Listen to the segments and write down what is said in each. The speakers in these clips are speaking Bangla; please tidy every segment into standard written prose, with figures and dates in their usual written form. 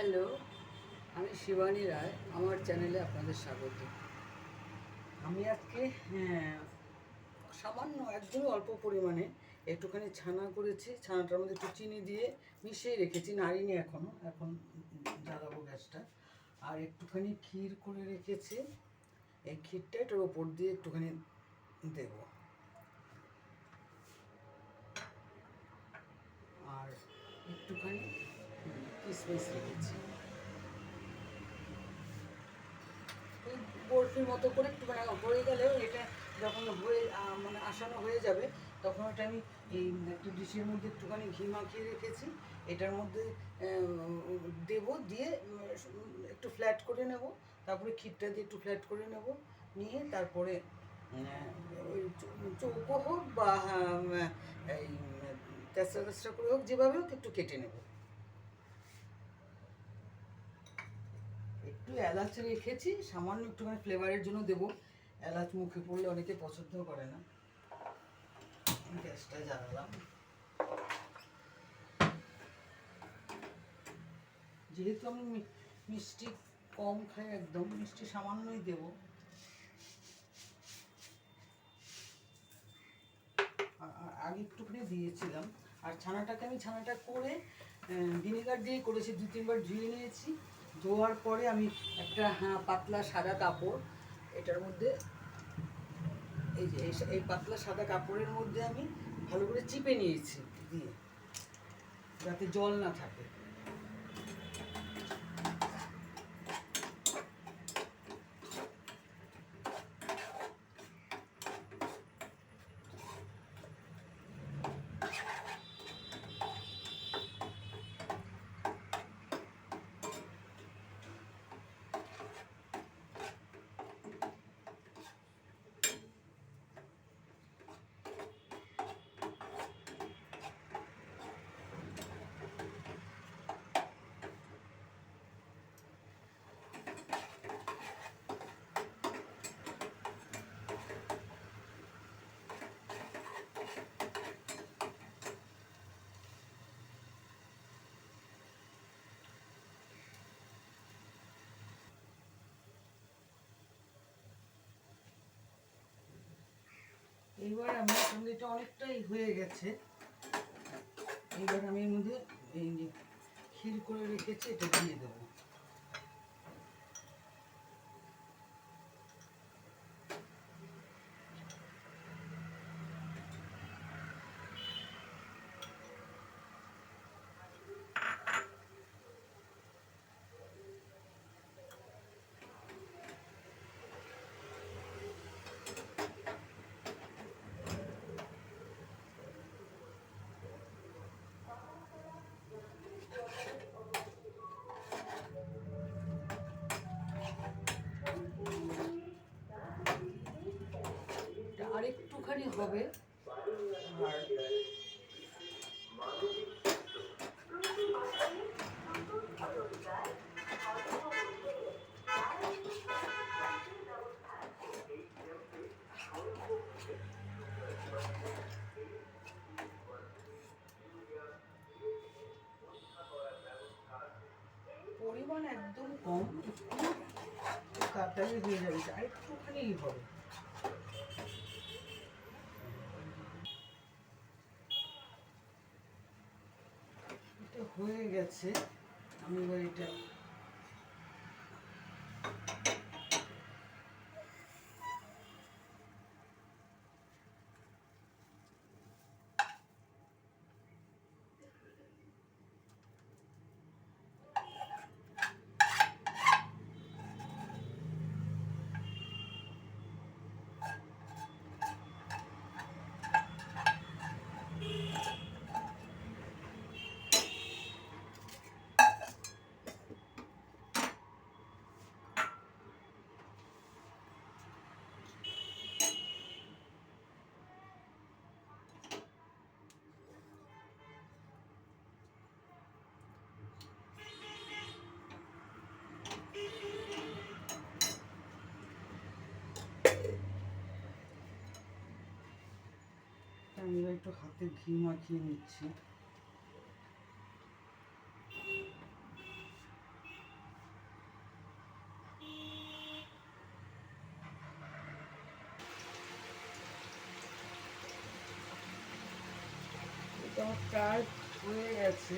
হ্যালো, আমি শিবানী রায়। আমার চ্যানেলে আপনাদের স্বাগত। আমি আজকে সামান্য একদমই অল্প পরিমাণে একটুখানি ছানা করেছি। ছানাটার মধ্যে একটু চিনি দিয়ে মিশিয়ে রেখেছি, নাড়িনি এখনও, এখন জ্বালাবো গ্যাসটা। আর একটুখানি ক্ষীর করে রেখেছি, এই ক্ষীরটা এটার ওপর দিয়ে একটুখানি দেব। আর একটুখানি কিশমিশ রেখেছি। বরফির মতো করে একটু মানে হয়ে গেলেও এটা যখন হয়ে মানে আসানো হয়ে যাবে, তখন ওটা আমি এই একটা ডিশের মধ্যে একটুখানি ঘি মাখিয়ে রেখেছি, এটার মধ্যে দেব, দিয়ে একটু ফ্ল্যাট করে নেব। তারপরে ক্ষীরটা দিয়ে একটু ফ্ল্যাট করে নেব, নিয়ে তারপরে ওই চৌকো হোক বা এই তেসরা তেসরা করে হোক, যেভাবে হোক একটু কেটে নেব। একটু এলাচ রেখেছি, সামান্য একটুখানি ফ্লেভারের জন্য দেবো। এলাচ মুখে পড়লে অনেকে পছন্দ করে না। গ্যাসটা জ্বালালাম। যেহেতু আমি মিষ্টি কম খাই, একদম মিষ্টি সামান্যই দেব। আগে একটুখানি দিয়েছিলাম। আর ছানাটা করে ভিনেগার দিয়ে করেছি, 2-3 বার ধুয়ে নিয়েছি। ধোয়ার পরে আমি একটা পাতলা সাদা কাপড়, এটার মধ্যে এই যে এই পাতলা সাদা কাপড়ের মধ্যে আমি ভালো করে চিপে নিয়েছি, দিয়ে যাতে জল না থাকে। এইবার আমার সঙ্গে এটা অনেকটাই হয়ে গেছে। এইবার আমি এর মধ্যে এই যে ক্ষীর করে রেখেছি এটা দিয়ে দেবো। আর একটুখানি হবে। আর পরিমাণ একদম কম, একটু তাড়াতাড়ি হয়ে যাবে, আর একটুখানি হবে। এটা হয়ে গেছে। আমি এবার এটা একটু হাতে ঘি মাখিয়ে নিচ্ছি। তো আমার প্রায় হয়ে গেছে।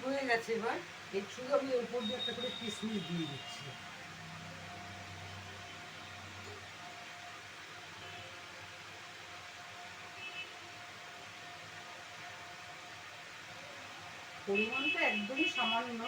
হয়ে গেছে। এবার এর শুধু আমি ওর উপর দিয়ে একটা করে কিশমিশ দিয়ে দিচ্ছি। পরিমাণটা একদমই সামান্য।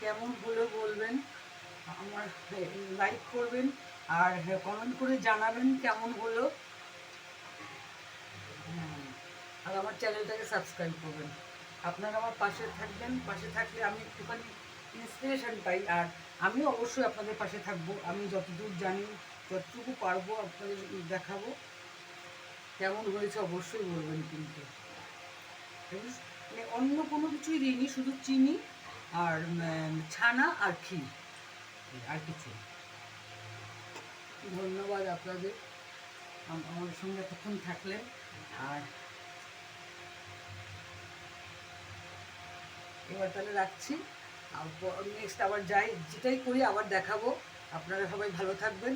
কেমন হলো বলবেন, আমার লাইক করবেন আর কমেন্ট করে জানাবেন কেমন হলো। আর আমার চ্যানেলটাকে সাবস্ক্রাইব করবেন। আপনারা আমার পাশে থাকবেন, পাশে থাকলে আমি একটুখানি ইন্সপিরেশন পাই। আর আমিও অবশ্যই আপনাদের পাশে থাকবো। আমি যতদূর জানি, যতটুকু পারবো আপনাদের দেখাবো। কেমন হয়েছে অবশ্যই বলবেন কিন্তু। মানে অন্য কোনো কিছুই দিইনি, শুধু চিনি আর ছানা আর ক্ষীর, আর কিছু। ধন্যবাদ আপনাদের আমার সঙ্গে এতক্ষণ থাকলেন। আর এবার তাহলে রাখছি। নেক্সট আবার যাই, যেটাই করি আবার দেখাবো। আপনারা সবাই ভালো থাকবেন।